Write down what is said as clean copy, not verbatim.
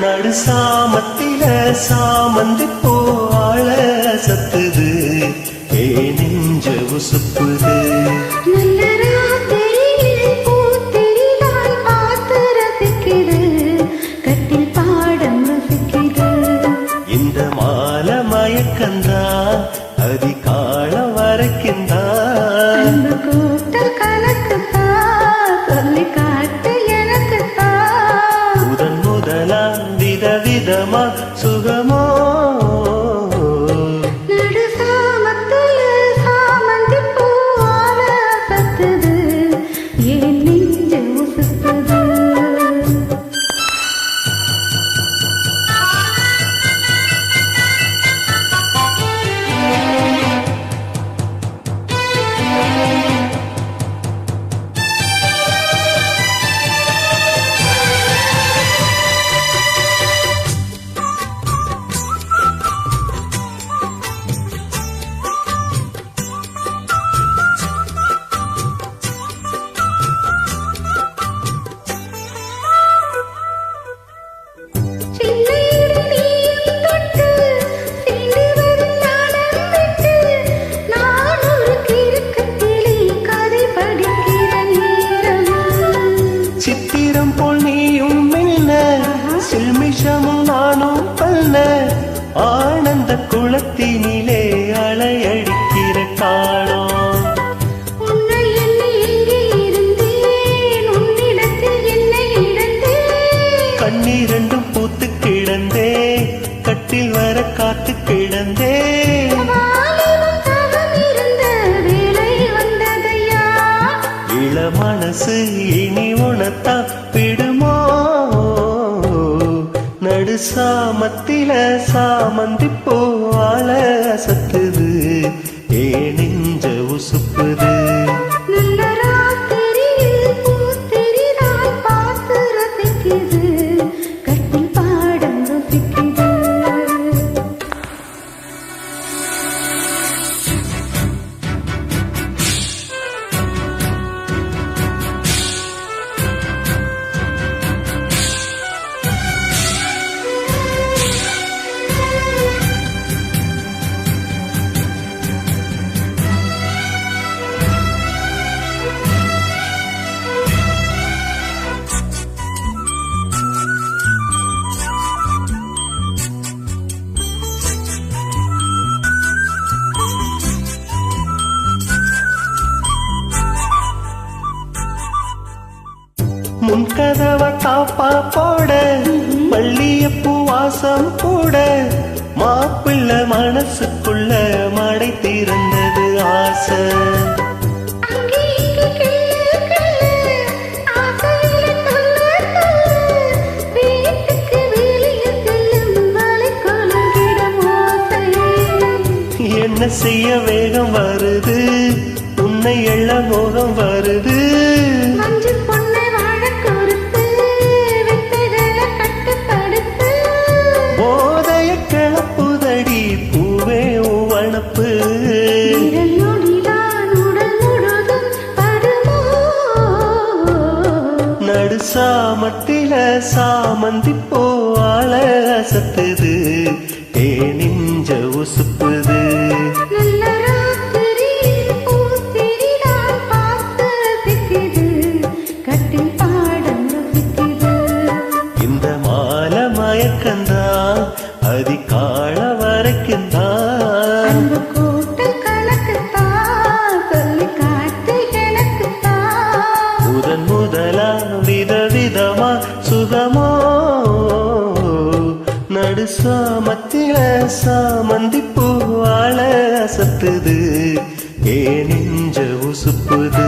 நடு சாமத்தில சாமந்தி பூவாழ சத்துது ஏ நெஞ்ச உசுப்புது இந்த மால மயக்கந்தா அதிகால வரைக்குந்தா முதன் முதலா விதவிதமா சுகமோ சித்திரம் போல் நீயும் மெல்ல சில்மிஷமும் நானும் பல்ல ஆனந்த குளத்தினிலே அலையடிக்கிற காணோம் கண்ணீரண்டும் பூத்து கிடந்தே கட்டில் வர காத்து கிடந்தே இள மனசு இனி உணத்தா விடுமோ நடு சாமத்தில சாமந்தி பூவாழ சத்துது ஏ நெஞ்ச உசுப்புது முன்கதவ காப்பா போட மல்லியப்பூ வாசம் கூட மாப்பிள்ள மனசுக்குள்ள மடை திறந்தது ஆசை என்ன செய்ய வேகம் வருது உன்னை எள்ள மோகம் வருது போதைய கிளப்புதடி பூவே வனப்பு நடு சாமத்தில சாமந்தி பூவாழ சத்துது ஏ நெஞ்ச உசுப்புது இந்த மால மயக்கந்தா அதிகால வரைக்குந்தா முதன் முதலா விதவிதமா சுகமோ நடு சாமத்தில சாமந்தி பூவாழ சத்துது ஏ நெஞ்ச உசுப்புது